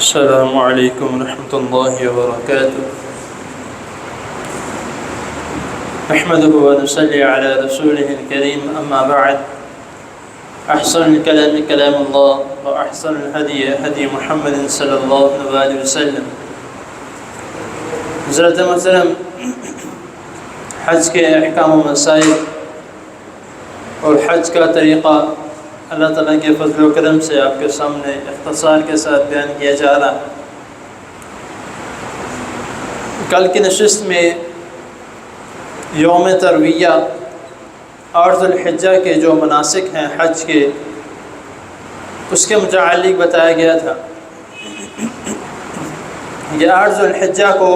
السلام علیکم ورحمۃ اللہ وبرکاتہ۔ نحمده ونصلي على رسوله الكريم، اما بعد، احسن الكلام كلام الله واحسن الهدي هدي محمد صلی اللہ علیہ وسلم۔ حضرت محترم، حج کے احکام و مسائل اور حج کا طریقہ اللہ تعالیٰ کے فضل و کرم سے آپ کے سامنے اختصار کے ساتھ بیان کیا جا رہا ہے۔ کل کی نشست میں یوم ترویہ 8 ذو الحجہ کے جو مناسک ہیں حج کے، اس کے متعلق بتایا گیا تھا۔ یہ 8 ذو الحجہ کو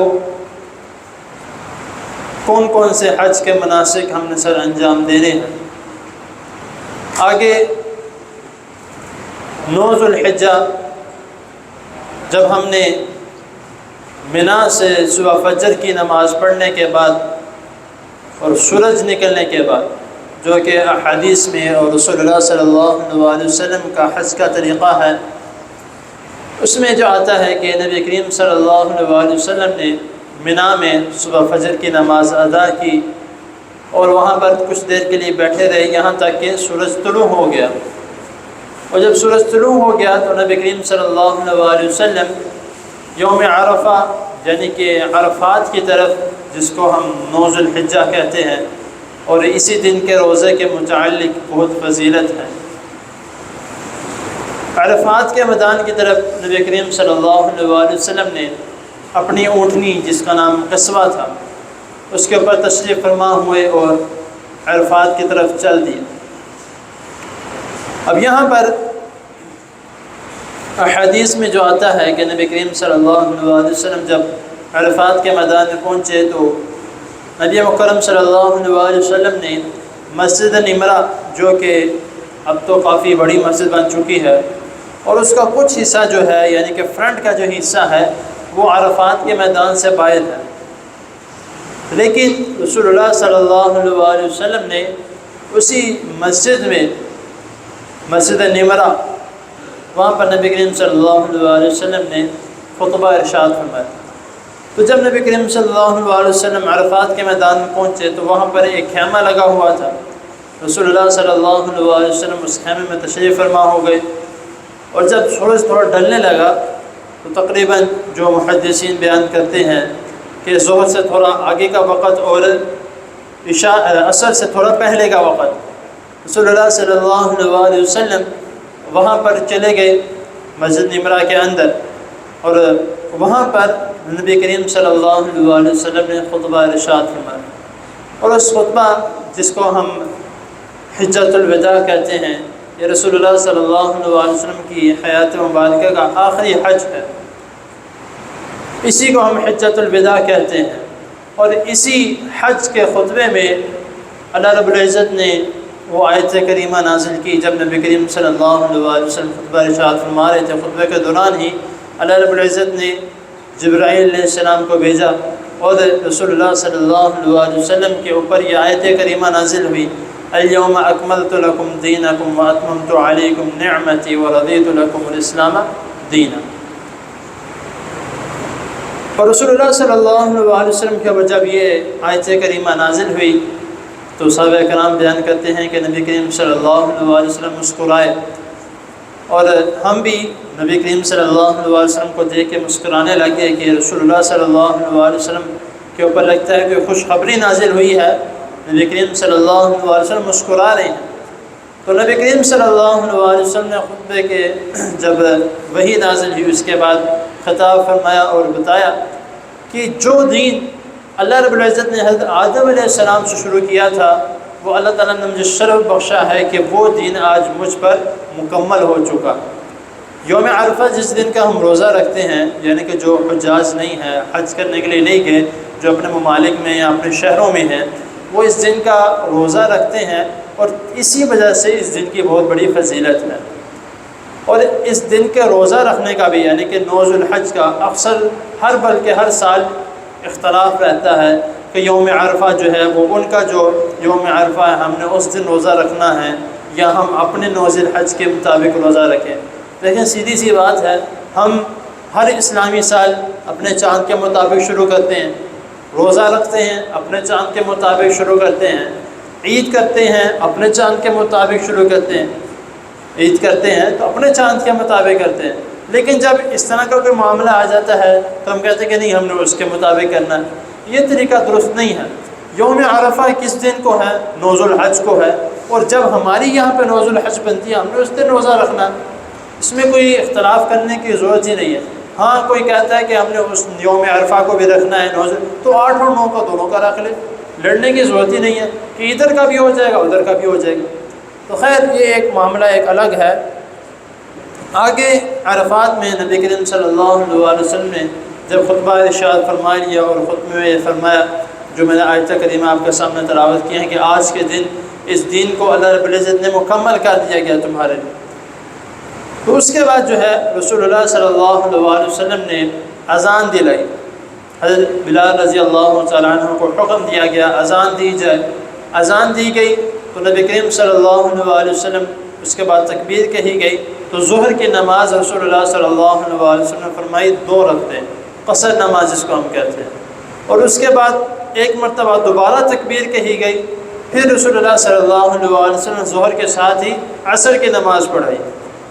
کون کون سے حج کے مناسک ہم نے سر انجام دینے ہیں۔ آگے 9 ذو الحجہ جب ہم نے منا سے صبح فجر کی نماز پڑھنے کے بعد اور سورج نکلنے کے بعد، جو کہ احادیث میں اور رسول اللہ صلی اللہ علیہ وسلم کا حج کا طریقہ ہے، اس میں جو آتا ہے کہ نبی کریم صلی اللہ علیہ وسلم نے منا میں صبح فجر کی نماز ادا کی اور وہاں پر کچھ دیر کے لیے بیٹھے رہے یہاں تک کہ سورج طلوع ہو گیا۔ اور جب سورج طلوع ہو گیا تو نبی کریم صلی اللہ علیہ وسلم یوم عرفہ یعنی کہ عرفات کی طرف، جس کو ہم 9 ذو الحجہ کہتے ہیں، اور اسی دن کے روزے کے متعلق بہت فضیلت ہے، عرفات کے میدان کی طرف نبی کریم صلی اللہ علیہ وسلم نے اپنی اونٹنی جس کا نام قصوہ تھا، اس کے اوپر تشریف فرما ہوئے اور عرفات کی طرف چل دیے۔ اب یہاں پر احادیث میں جو آتا ہے کہ نبی کریم صلی اللہ علیہ وسلم جب عرفات کے میدان میں پہنچے تو نبی مکرم صلی اللہ علیہ وسلم نے مسجد نمرہ، جو کہ اب تو کافی بڑی مسجد بن چکی ہے، اور اس کا کچھ حصہ جو ہے یعنی کہ فرنٹ کا جو حصہ ہے وہ عرفات کے میدان سے باہر ہے، لیکن رسول اللہ صلی اللہ علیہ وسلم نے اسی مسجد میں، مسجد نمرہ، وہاں پر نبی کریم صلی اللہ علیہ وسلم نے خطبہ ارشاد فرمایا۔ تو جب نبی کریم صلی اللہ علیہ وسلم عرفات کے میدان میں پہنچے تو وہاں پر ایک خیمہ لگا ہوا تھا۔ رسول اللہ صلی اللہ علیہ وسلم اس خیمے میں تشریف فرما ہو گئے، اور جب سورج تھوڑا ڈھلنے لگا تو تقریباً جو محدثین بیان کرتے ہیں کہ ظہر سے تھوڑا آگے کا وقت اور عصر سے تھوڑا پہلے کا وقت، رسول اللہ صلی اللہ علیہ وسلم وہاں پر چلے گئے مسجد نمرہ کے اندر، اور وہاں پر نبی کریم صلی اللہ علیہ وسلم نے خطبہ ارشاد فرمایا، اور اس خطبہ جس کو ہم حجۃ الوداع کہتے ہیں، یہ رسول اللہ صلی اللہ علیہ وسلم کی حیات مبارکہ کا آخری حج ہے، اسی کو ہم حجۃ الوداع کہتے ہیں۔ اور اسی حج کے خطبے میں اللہ رب العزت نے وہ آیت کریمہ نازل کی جب نبی کریم صلی اللہ علیہ وسلم خطبہ ارشاد فرما رہے تھے۔ خطبے کے دوران ہی اللہ رب العزت نے جبرائیل علیہ السلام کو بھیجا اور رسول اللہ صلی اللہ علیہ وسلم کے اوپر یہ آیت کریمہ نازل ہوئی، الیوم اکملت لکم دینکم واتممت علیکم نعمتی ورضیت لکم الاسلام دینا۔ اور رسول اللہ صلی اللہ علیہ وسلم کے اوپر جب یہ آیت کریمہ نازل ہوئی تو صحابہ کرام بیان کرتے ہیں کہ نبی کریم صلی اللہ علیہ وسلم مسکرائے، اور ہم بھی نبی کریم صلی اللہ علیہ وسلم کو دیکھ کے مسکرانے لگے کہ رسول اللہ صلی اللہ علیہ وسلم کے اوپر لگتا ہے کہ خوشخبری نازل ہوئی ہے، نبی کریم صلی اللہ علیہ وسلم مسکرا رہے ہیں۔ تو نبی کریم صلی اللہ علیہ وسلم نے خطبے کے جب وحی نازل ہوئی اس کے بعد خطاب فرمایا اور بتایا کہ جو دین اللہ رب العزت نے حضرت آدم علیہ السلام سے شروع کیا تھا، وہ اللہ تعالیٰ نے مجھے شرف بخشا ہے کہ وہ دین آج مجھ پر مکمل ہو چکا۔ یوم عرفہ جس دن کا ہم روزہ رکھتے ہیں، یعنی کہ جو حجاج نہیں ہیں، حج کرنے کے لیے نہیں گئے، جو اپنے ممالک میں یا اپنے شہروں میں ہیں، وہ اس دن کا روزہ رکھتے ہیں، اور اسی وجہ سے اس دن کی بہت بڑی فضیلت ہے۔ اور اس دن کے روزہ رکھنے کا بھی یعنی کہ 9 ذو الحج کا اکثر بلکہ ہر سال اختلاف رہتا ہے کہ یوم عرفہ جو ہے وہ ان کا جو یوم عرفہ ہے ہم نے اس دن روزہ رکھنا ہے یا ہم اپنے 9 ذو الحج کے مطابق روزہ رکھیں۔ لیکن سیدھی سی بات ہے، ہم ہر اسلامی سال اپنے چاند کے مطابق شروع کرتے ہیں، روزہ رکھتے ہیں اپنے چاند کے مطابق شروع کرتے ہیں، عید کرتے ہیں اپنے چاند کے مطابق شروع کرتے ہیں، عید کرتے ہیں تو اپنے چاند کے مطابق کرتے ہیں۔ لیکن جب اس طرح کا کوئی معاملہ آ جاتا ہے تو ہم کہتے ہیں کہ نہیں، ہم نے اس کے مطابق کرنا ہے۔ یہ طریقہ درست نہیں ہے۔ یوم عرفہ کس دن کو ہے؟ نوز الحج کو ہے، اور جب ہماری یہاں پہ نوز الحج بنتی ہے ہم نے اس دن روزہ رکھنا ہے۔ اس میں کوئی اختلاف کرنے کی ضرورت ہی نہیں ہے۔ ہاں کوئی کہتا ہے کہ ہم نے اس یوم عرفہ کو بھی رکھنا ہے نوز، تو 8 اور 9 کا دونوں کا رکھ لے، لڑنے کی ضرورت ہی نہیں ہے کہ ادھر کا بھی ہو جائے گا ادھر کا بھی ہو جائے گا۔ تو خیر یہ ایک معاملہ ایک الگ ہے۔ آگے عرفات میں نبی کریم صلی اللہ علیہ وسلم نے جب خطبہ ارشاد فرما لیا اور خطبے میں یہ فرمایا جو میں نے آیت کریمہ آپ کے سامنے تلاوت کی ہے کہ آج کے دن اس دین کو اللہ رب العزت نے مکمل کر دیا گیا تمہارے لیے، تو اس کے بعد جو ہے رسول اللہ صلی اللہ علیہ وسلم نے اذان دلائی۔ حضرت بلال رضی اللہ تعالیٰ عنہ کو حکم دیا گیا اذان دی جائے۔ اذان دی گئی تو نبی کریم صلی اللہ علیہ وسلم اس کے بعد تکبیر کہی گئی تو ظہر کی نماز رسول اللہ صلی اللہ علیہ وسلم نے فرمائی 2 رکھتے ہیں، قصر نماز جس کو ہم کہتے ہیں، اور اس کے بعد ایک مرتبہ دوبارہ تکبیر کہی گئی، پھر رسول اللہ صلی اللہ علیہ وسلم ظہر کے ساتھ ہی عصر کی نماز پڑھائی۔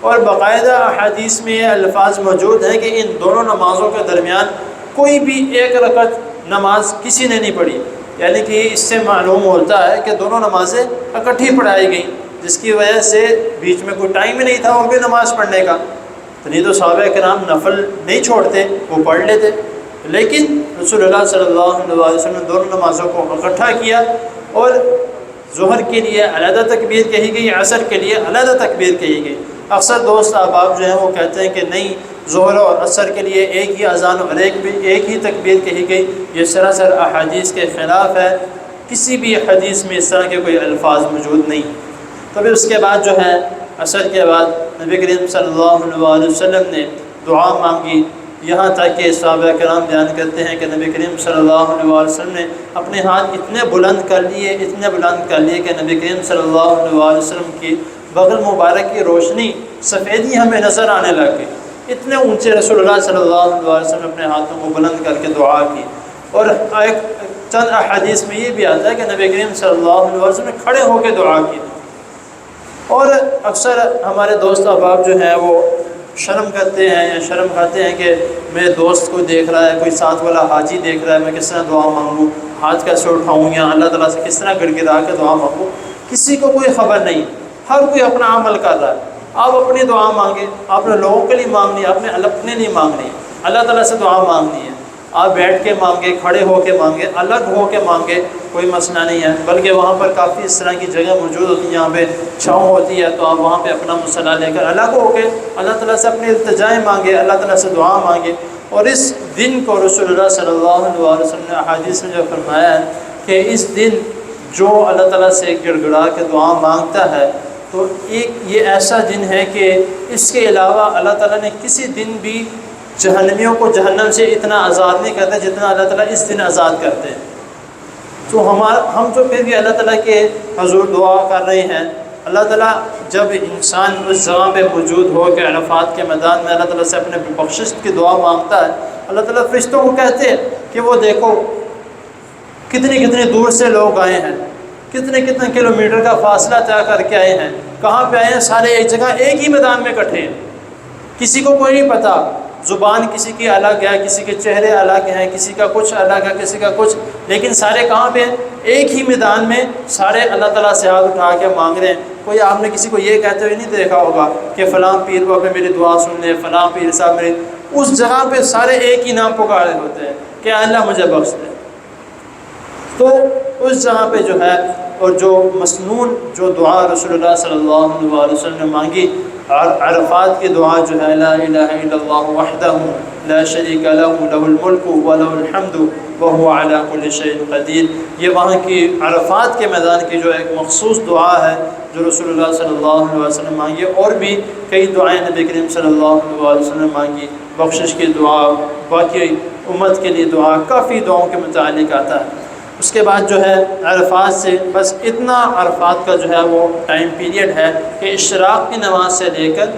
اور باقاعدہ احادیث میں یہ الفاظ موجود ہیں کہ ان دونوں نمازوں کے درمیان کوئی بھی ایک رکعت نماز کسی نے نہیں پڑھی، یعنی کہ اس سے معلوم ہوتا ہے کہ دونوں نمازیں اکٹھی پڑھائی گئیں، جس کی وجہ سے بیچ میں کوئی ٹائم ہی نہیں تھا اور بھی نماز پڑھنے کا، تو نہیں تو صحابہ کرام نفل نہیں چھوڑتے، وہ پڑھ لیتے، لیکن رسول اللہ صلی اللہ علیہ وسلم نے دونوں نمازوں کو اکٹھا کیا اور ظہر کے لیے علیحدہ تکبیر کہی گئی، عصر کے لیے علیحدہ تکبیر کہی گئی۔ اکثر دوست احباب جو ہیں وہ کہتے ہیں کہ نہیں، ظہر اور عصر کے لیے ایک ہی اذان اور ایک ہی تکبیر کہی گئی، یہ سراسر احادیث کے خلاف ہے، کسی بھی حدیث میں اس طرح کے کوئی الفاظ موجود نہیں۔ تو پھر اس کے بعد جو ہے عصر کے بعد نبی کریم صلی اللہ علیہ وسلم نے دعا مانگی، یہاں تک کہ صحابہ کرام بیان کرتے ہیں کہ نبی کریم صلی اللہ علیہ وسلم نے اپنے ہاتھ اتنے بلند کر لیے کہ نبی کریم صلی اللہ علیہ وسلم کی بغل مبارک کی روشنی سفیدی ہمیں نظر آنے لگ گئی، اتنے اونچے رسول اللہ صلی اللہ علیہ وسلم نے اپنے ہاتھوں کو بلند کر کے دعا کی۔ اور ایک چند احادیث میں یہ بھی آتا ہے کہ نبی کریم صلی اللہ علیہ وسلم نے کھڑے ہو کے دعا کی۔ اور اکثر ہمارے دوست احباب جو ہیں وہ شرم کرتے ہیں یا شرم کھاتے ہیں کہ میرے دوست کو دیکھ رہا ہے، کوئی ساتھ والا حاجی دیکھ رہا ہے، میں کس طرح دعا مانگوں، ہاتھ کیسے اٹھاؤں یا اللہ تعالیٰ سے کس طرح گڑ گڑا کے دعا مانگوں۔ کسی کو کوئی خبر نہیں، ہر کوئی اپنا عمل کر رہا ہے۔ آپ اپنی دعا مانگیں، آپ نے لوگوں کے لیے مانگنی ہے، آپ نے اپنے لیے مانگنی ہے، اللہ تعالیٰ سے دعا مانگنی ہے۔ آپ بیٹھ کے مانگے، کھڑے ہو کے مانگے، الگ ہو کے مانگے، کوئی مسئلہ نہیں ہے، بلکہ وہاں پر کافی اس طرح کی جگہ موجود ہوتی ہے جہاں پہ چھاؤں ہوتی ہے، تو آپ وہاں پہ اپنا مصلی لے کر الگ ہو کے اللہ تعالیٰ سے اپنی التجائیں مانگے، اللہ تعالیٰ سے دعا مانگے۔ اور اس دن کو رسول اللہ صلی اللہ علیہ وسلم نے احادیث میں جو فرمایا ہے کہ اس دن جو اللہ تعالیٰ سے گڑ گڑا کے دعا مانگتا ہے تو یہ ایسا دن ہے کہ اس کے علاوہ اللہ تعالیٰ نے کسی دن بھی جہنمیوں کو جہنم سے اتنا آزاد نہیں کرتا جتنا اللہ تعالیٰ اس دن آزاد کرتے ہیں۔ تو ہم جو پھر بھی اللہ تعالیٰ کے حضور دعا کر رہے ہیں، اللہ تعالیٰ جب انسان اس جگہ پہ موجود ہو کہ عرفات کے میدان میں اللہ تعالیٰ سے اپنے بخشش کی دعا مانگتا ہے، اللہ تعالیٰ فرشتوں کو کہتے ہیں کہ وہ دیکھو کتنی دور سے لوگ آئے ہیں، کتنے کلومیٹر کا فاصلہ طے کر کے آئے ہیں، کہاں پہ آئے ہیں، سارے ایک جگہ ایک ہی میدان میں اکٹھے ہیں، کسی کو کوئی نہیں پتہ، زبان کسی کی الگ ہے، کسی کے چہرے الگ ہیں، کسی کا کچھ الگ ہے، کسی کا کچھ، لیکن سارے کہاں پہ ہیں؟ ایک ہی میدان میں سارے اللہ تعالیٰ سے ہاتھ اٹھا کے مانگ رہے ہیں۔ کوئی آپ نے کسی کو یہ کہتے ہوئے نہیں دیکھا ہوگا کہ فلاں پیر بابا میری دعا سن لے، فلاں پیر صاحب میری، اس جگہ پہ سارے ایک ہی نام پکارے ہوتے ہیں کہ اللہ مجھے بخش دے۔ تو اس جگہ پہ جو ہے اور جو مسنون جو دعا رسول اللہ صلی اللہ علیہ وسلم نے مانگی، عرفات کی دعا جو ہے لا الہ الا اللہ وحدہ لا شریک لہ لہ الملک ولہ الحمد وہو علی کل شیء قدیر، یہ وہاں کی عرفات کے میدان کی جو ایک مخصوص دعا ہے جو رسول اللہ صلی اللہ علیہ وسلم مانگی۔ اور بھی کئی دعائیں نبی کریم صلی اللہ علیہ وسلم نے مانگی، بخشش کی دعا، باقی امت کے لیے دعا، کافی دعاؤں کے متعلق آتا ہے۔ اس کے بعد جو ہے عرفات سے بس اتنا عرفات کا جو ہے وہ ٹائم پیریڈ ہے کہ اشراق کی نماز سے لے کر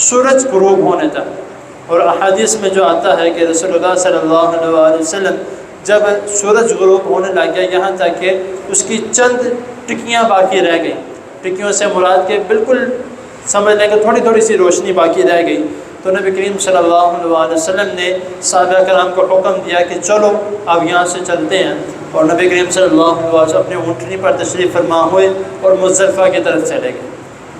سورج غروب ہونے تک اور احادیث میں جو آتا ہے کہ رسول اللہ صلی اللہ علیہ وسلم جب سورج غروب ہونے لگ گیا یہاں تک کہ اس کی چند ٹکیاں باقی رہ گئیں، ٹکیوں سے مراد کہ بالکل سمجھ لیں کہ تھوڑی تھوڑی سی روشنی باقی رہ گئی، تو نبی کریم صلی اللہ علیہ وسلم نے صحابہ کرام کو حکم دیا کہ چلو اب یہاں سے چلتے ہیں، اور نبی کریم صلی اللہ علیہ وسلم اپنے اونٹنی پر تشریف فرما ہوئے اور مزدلفہ کی طرف چلے گئے۔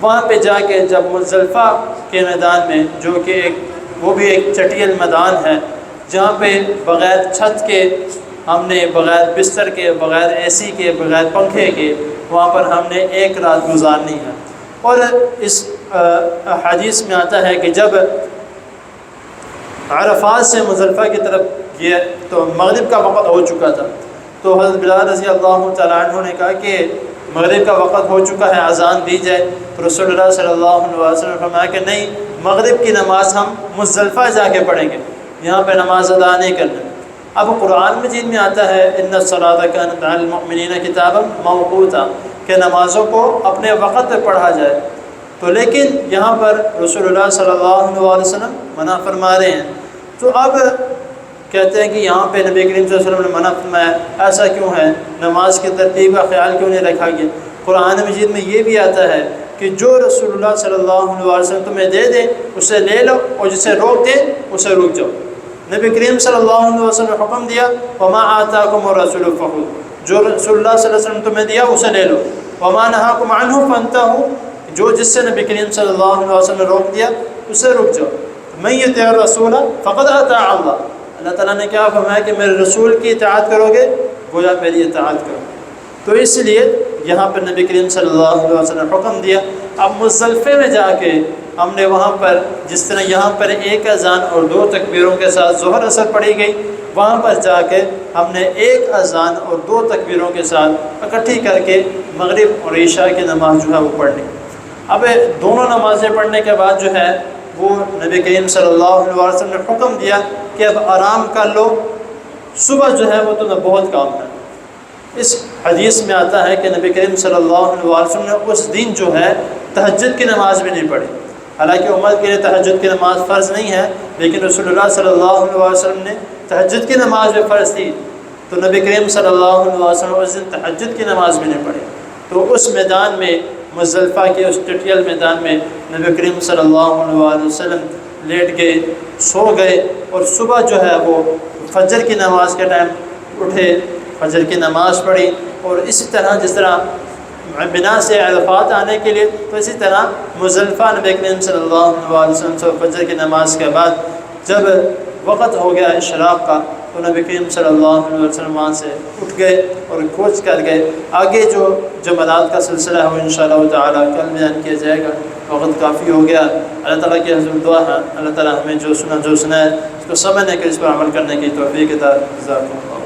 وہاں پہ جا کے جب مزدلفہ کے میدان میں، جو کہ وہ بھی ایک چٹیل میدان ہے جہاں پہ بغیر چھت کے ہم نے، بغیر بستر کے، بغیر اے سی کے، بغیر پنکھے کے، وہاں پر ہم نے ایک رات گزارنی ہے۔ اور اس حدیث میں آتا ہے کہ جب عرفات سے مزدلفہ کی طرف گئے تو مغرب کا وقت ہو چکا تھا، تو حضرت بلال رضی اللہ تعالیٰ عنہ نے کہا کہ مغرب کا وقت ہو چکا ہے، اذان دی جائے، تو رسول اللہ صلی اللہ علیہ وسلم نے فرمایا کہ نہیں، مغرب کی نماز ہم مزدلفہ جا کے پڑھیں گے، یہاں پہ نماز ادا نہیں کرنا۔ اب قرآن مجید میں آتا ہے ان الصلاۃ کانت علی المؤمنین کتابا موقوتا، کہ نمازوں کو اپنے وقت پہ پڑھا جائے، تو لیکن یہاں پر رسول اللہ صلی اللہ علیہ وسلم منع فرما رہے ہیں، تو اب کہتے ہیں کہ یہاں پہ نبی کریم صلی اللہ علیہ وسلم نے منع فرمایا، ایسا کیوں ہے؟ نماز کی ترتیب کا خیال کیوں نہیں رکھا گیا؟ قرآن مجید میں یہ بھی آتا ہے کہ جو رسول اللہ صلی اللہ علیہ وسلم تمہیں دے دے اسے لے لو، اور جسے روک دے اسے رک جاؤ۔ نبی کریم صلی اللہ علیہ وسلم نے حکم دیا وما آتاکم الرسول فخذوہ، جو رسول اللہ صلی اللہ علیہ وسلم تمہیں دیا اسے لے لو، وما نہاکم عنہ فانتہوا، جو جس سے نبی کریم صلی اللہ علیہ وسلم نے روک دیا اسے رک جاؤ۔ من یطع الرسول فقد اطاع اللہ، اللہ تعالیٰ نے کیا فرمایا کہ میرے رسول کی اطاعت کرو گے گویا میری اطاعت کرو۔ تو اس لیے یہاں پر نبی کریم صلی اللہ علیہ وسلم نے حکم دیا۔ اب مزدلفے میں جا کے ہم نے وہاں پر جس طرح یہاں پر ایک اذان اور 2 تکبیروں کے ساتھ ظہر اثر پڑھی گئی، وہاں پر جا کے ہم نے ایک اذان اور 2 تکبیروں کے ساتھ اکٹھی کر کے مغرب اور عشاء کی نماز جو ہے وہ پڑھنی۔ اب دونوں نمازیں پڑھنے کے بعد جو ہے وہ نبی کریم صلی اللہ علیہ وسلم نے حکم دیا کہ اب آرام کر لو، صبح جو ہے وہ تمہیں بہت کام ہے۔ اس حدیث میں آتا ہے کہ نبی کریم صلی اللہ علیہ وسلم نے اس دن جو ہے تہجد کی نماز بھی نہیں پڑھی، حالانکہ امت کے لیے تہجد کی نماز فرض نہیں ہے، لیکن رسول اللہ صلی اللہ علیہ وسلم نے تہجد کی نماز بھی فرض تھی، تو نبی کریم صلی اللہ علیہ وسلم اس دن تہجد کی نماز بھی نہیں پڑھی۔ تو اس میدان میں، مزدلفہ کے اس ٹٹیل میدان میں نبی کریم صلی اللہ علیہ وسلم لیٹ گئے، سو گئے، اور صبح جو ہے وہ فجر کی نماز کے ٹائم اٹھے، فجر کی نماز پڑھی، اور اسی طرح جس طرح بنا سے عرفات آنے کے لیے، تو اسی طرح مزدلفہ نبی کریم صلی اللہ علیہ وسلم سے فجر کی نماز کے بعد جب وقت ہو گیا اشراق کا، تو نبی کریم صلی اللہ علیہ وسلم وہاں سے اٹھ گئے اور کوچ کر گئے۔ آگے جو جمعرات کا سلسلہ ہے وہ انشاءاللہ تعالیٰ کل بیان کیا جائے گا، وقت کافی ہو گیا۔ اللہ تعالیٰ کی حضور دعا ہے اللہ تعالیٰ ہمیں جو سنا ہے اس کو سمجھنے کے، اس پر عمل کرنے کی توفیق عطا فرمائے۔